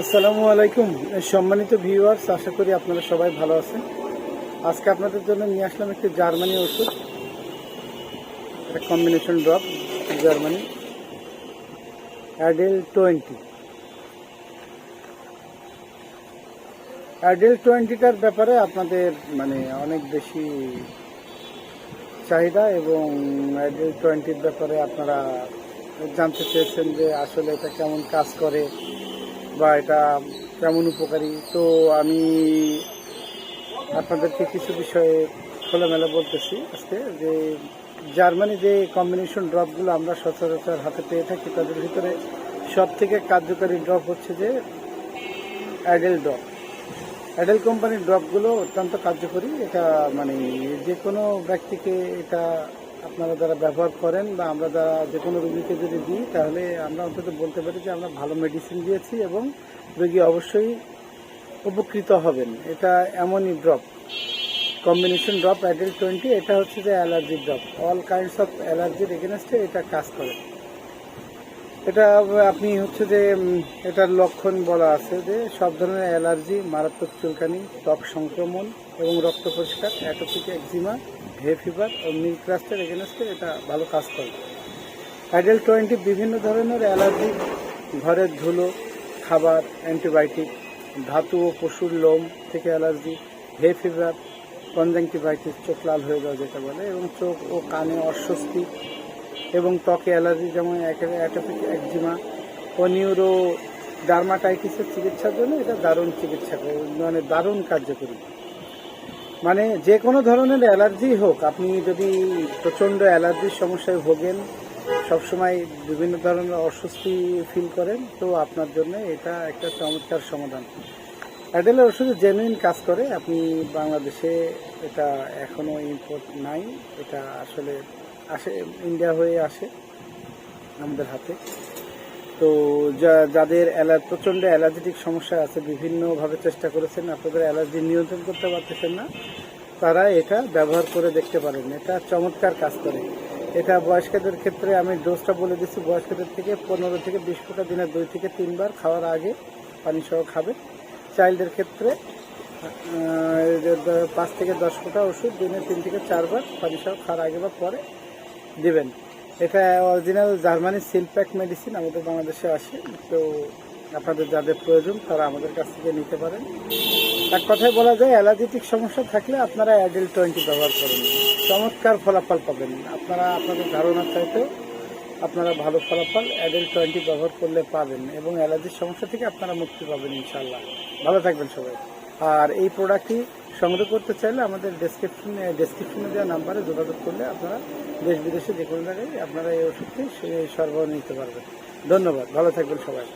আসসালামু আলাইকুম সম্মানিত ভিউয়ার্স, আশা করি আপনারা সবাই ভালো আছেন। আজকে আপনাদের জন্য নিয়ে আসলাম একটি জার্মানি ওষুধ, একটা combination drop Germany Adel 20। Adel 20টার ব্যাপারে আপনাদের অনেক বেশি চাহিদা, এবং অ্যাডেল 20-র ব্যাপারে আপনারা জানতে চেয়েছেন যে আসলে এটা কেমন কাজ করে বা এটা কেমন উপকারী। তো আমি আপনাদেরকে কিছু বিষয়ে খোলামেলা বলতেছি আজকে, যে জার্মানি যে কম্বিনেশন ড্রপগুলো আমরা সচরাচর হাতে পেয়ে থাকি, তাদের ভিতরে সব থেকে কার্যকারী ড্রপ হচ্ছে যে অ্যাডেল ড্রপ। অ্যাডেল কোম্পানির ড্রপগুলো অত্যন্ত কার্যকরী। এটা যে কোনো ব্যক্তিকে এটা আপনারা যারা ব্যবহার করেন বা আমরা যারা যে কোনো রোগীকে যদি দিই, তাহলে আমরা অন্তত বলতে পারি যে আমরা ভালো মেডিসিন দিয়েছি এবং রোগী অবশ্যই উপকৃত হবেন। এটা এমনই ড্রপ, কম্বিনেশন ড্রপ অ্যাডেল 20। এটা হচ্ছে যে allergy drop, all kinds of অ্যালার্জির এগেনস্টে এটা কাজ করে। এটা আপনি হচ্ছে যে এটার লক্ষণ বলা আছে যে সব ধরনের অ্যালার্জি, মারাত্মক চুলকানি, ত্বক সংক্রমণ এবং রক্ত পরিষ্কার, অ্যাটোপিক একজিমা, হে ফিভার ও মিল্ক রাস্টের এগেনস্টে এটা ভালো কাজ করে। অ্যাডেল 20 বিভিন্ন ধরনের অ্যালার্জি, ঘরের ধুলো, খাবার, অ্যান্টিবায়োটিক, ধাতু ও পশুর লোম থেকে অ্যালার্জি, হে ফিভার, কনজাংটিভাইটিস, চোখ লাল হয়ে যাওয়া যেটা বলে, এবং চোখ ও কানে অস্বস্তি এবং ত্বকে অ্যালার্জি যেমন অ্যাটোপিক একজিমা ও নিউরো ডার্মাটাইটিসের চিকিৎসার জন্য এটা দারুণ চিকিৎসা, দারুণ কার্যকরী। যে কোনো ধরনের অ্যালার্জি হোক, আপনি যদি প্রচণ্ড অ্যালার্জির সমস্যায় ভোগেন, সবসময় বিভিন্ন ধরনের অস্বস্তি ফিল করেন, তো আপনার জন্য এটা একটা চমৎকার সমাধান। অ্যাডেলের ওষুধে জেনুইন কাজ করে। আপনি বাংলাদেশে এটা এখনও ইম্পোর্ট নাই, এটা আসলে আসে ইন্ডিয়া হয়ে আসে আমাদের হাতে। তো যাদের প্রচণ্ড অ্যালার্জেটিক সমস্যা আছে, বিভিন্নভাবে চেষ্টা করেছেন, আপনাদের অ্যালার্জি নিয়ন্ত্রণ করতে পারতেছেন না, তারা এটা ব্যবহার করে দেখতে পারেন। এটা চমৎকার কাজ করে। এটা বয়স্কদের ক্ষেত্রে আমি ডোজটা বলে দিচ্ছি, বয়স্কদের থেকে 15 থেকে 20 ফোঁটা দিনে 2 থেকে 3 বার খাওয়ার আগে পানি সহ খাবেন। চাইল্ডের ক্ষেত্রে 5 থেকে 10 ফোঁটা ওষুধ দিনে 3 থেকে 4 বার পানি সহ খাওয়ার আগে বা পরে দিবেন। এটা original Germany seal pack medicine, আমাদের বাংলাদেশে আসে। তো আপনাদের যাদের প্রয়োজন তারা আমাদের কাছ থেকে নিতে পারেন। এক কথায় বলা যায়, অ্যালার্জেটিক সমস্যা থাকলে আপনারা অ্যাডেল 20 ব্যবহার করেন, চমৎকার ফলাফল পাবেন। আপনাদের ধারণার চাইতেও আপনারা ভালো ফলাফল অ্যাডেল 20 ব্যবহার করলে পাবেন, এবং অ্যালার্জির সমস্যা থেকে আপনারা মুক্তি পাবেন ইনশাল্লাহ। ভালো থাকবেন সবাই। আর এই প্রোডাক্টটি সংগ্রহ করতে চাইলে আমাদের ডেসক্রিপশনে দেওয়া নাম্বারে যোগাযোগ করলে আপনারা দেশ বিদেশে যে কোনো জায়গায় আপনারা এই ওষুধটি সরবরাহ নিতে পারবেন। ধন্যবাদ, ভালো থাকবেন সবাই।